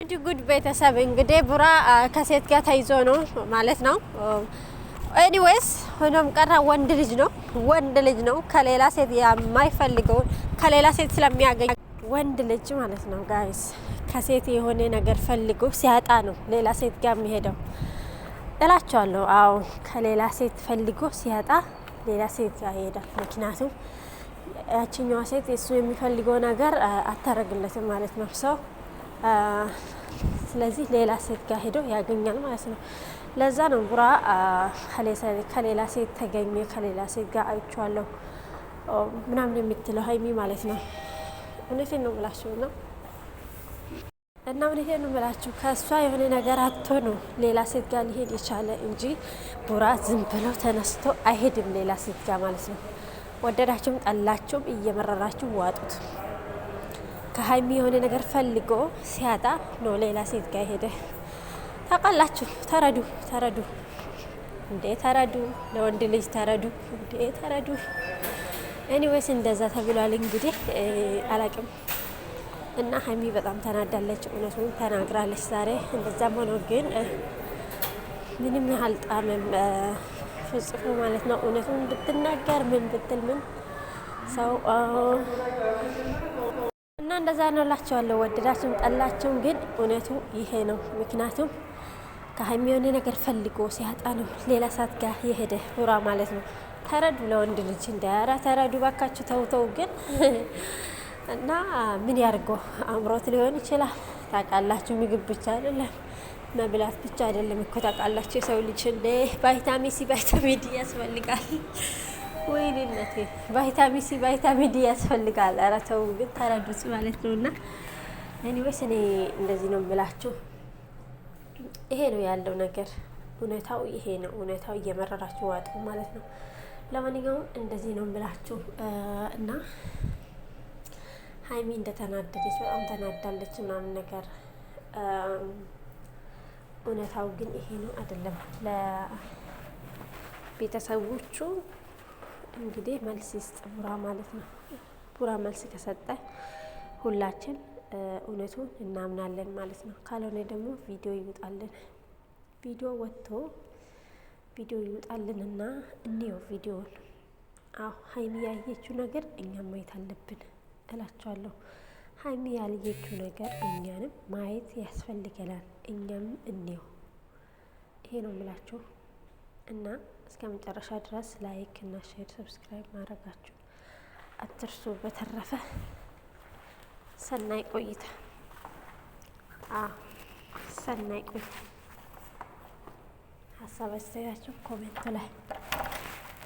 ጉድ ቤተሰብ እንግዲህ ቡራ ከሴት ጋር ተይዞ ነው ማለት ነው። ኤኒዌይስ ሆኖም ቀራ ወንድ ልጅ ነው ከሌላ ሴት የማይፈልገው ከሌላ ሴት ስለሚያገኝ ወንድ ልጅ ማለት ነው። ጋይስ ከሴት የሆነ ነገር ፈልጎ ሲያጣ ነው ሌላ ሴት ጋር የሚሄደው እላቸዋለሁ። አዎ ከሌላ ሴት ፈልጎ ሲያጣ ሌላ ሴት ጋር ይሄዳል። ምክንያቱም ያቺኛዋ ሴት እሱ የሚፈልገው ነገር አታረግለትም ማለት ነው። ሰው ስለዚህ ሌላ ሴት ጋር ሄዶ ያገኛል ማለት ነው። ለዛ ነው ቡራ ከሌላ ሴት ተገኘ ከሌላ ሴት ጋር አይቼዋለሁ ምናምን የምትለው ሀይሚ ማለት ነው። እውነቴን ነው ብላችሁ ነው እና እውነቴን ነው ብላችሁ ከእሷ የሆነ ነገር አጥቶ ነው ሌላ ሴት ጋር ሊሄድ የቻለ እንጂ ቡራ ዝም ብሎ ተነስቶ አይሄድም ሌላ ሴት ጋር ማለት ነው። ወደዳችሁም ጠላችሁም እየመረራችሁ ዋጡት። ከሀይሚ የሆነ ነገር ፈልጎ ሲያጣ ነው ሌላ ሴት ጋር ሄደ። ታውቃላችሁ። ተረዱ እንዴ ተረዱ፣ ለወንድ ልጅ ተረዱ እንዴ ተረዱ። ኤኒዌይስ እንደዛ ተብሏል እንግዲህ አላቅም። እና ሀይሚ በጣም ተናዳለች፣ እውነቱን ተናግራለች ዛሬ። እንደዛም ሆኖ ግን ምንም ያህል ጣምም ፍጽፉ ማለት ነው። እውነቱን ብትናገር ምን ብትል ምን ሰው እና እንደዛ ነው እላቸዋለሁ። ወደዳችሁም ጠላችሁም ግን እውነቱ ይሄ ነው። ምክንያቱም ከሀይሚ የሆነ ነገር ፈልጎ ሲያጣ ነው ሌላ ሴት ጋር የሄደ ቡራ ማለት ነው። ተረዱ፣ ለወንድ ልጅ እንዳያራ ተረዱ ባካችሁ። ተውተው ግን እና ምን ያርገው አምሮት ሊሆን ይችላል። ታውቃላችሁ ምግብ ብቻ አይደለም መብላት ብቻ አይደለም እኮ ታውቃላችሁ። የሰው ልጅ እንደ ቫይታሚን ሲ ቫይታሚን ዲ ያስፈልጋል። ወይኔነቴ ቫይታሚን ሲ ቫይታሚን ዲ ያስፈልጋል። ኧረ ተው ግን ተረዱት ማለት ነውና ኤኒዌይስ እኔ እንደዚህ ነው የምላችሁ። ይሄ ነው ያለው ነገር። እውነታው ይሄ ነው። እውነታው እየመረራችሁ ዋጡ ማለት ነው። ለማንኛውም እንደዚህ ነው የምላችሁ እና ሀይሚ እንደተናደደች በጣም ተናዳለች ምናምን ነገር እውነታው ግን ይሄ ነው አይደለም። ለቤተሰቦቹ እንግዲህ መልስ ይስጥ ቡራ ማለት ነው። ቡራ መልስ ከሰጠ ሁላችን እውነቱን እናምናለን ማለት ነው። ካልሆነ ደግሞ ቪዲዮ ይውጣልን፣ ቪዲዮ ወጥቶ ቪዲዮ ይውጣልንና እንየው ቪዲዮውን። አዎ ሀይሚ ያየችው ነገር እኛም ማየት አለብን እላቸዋለሁ። ሀይሚ ያልየችው ነገር እኛንም ማየት ያስፈልገናል። እኛም እንየው። ይሄ ነው የምላችሁ እና እስከ መጨረሻ ድረስ ላይክ እና ሼር ሰብስክራይብ ማድረጋችሁ አትርሱ። በተረፈ ሰናይ ቆይታ። ሰናይ ቆይታ። ሀሳብ አስተያየታችሁ ኮሜንት ላይ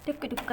ድቅ አድርጉ።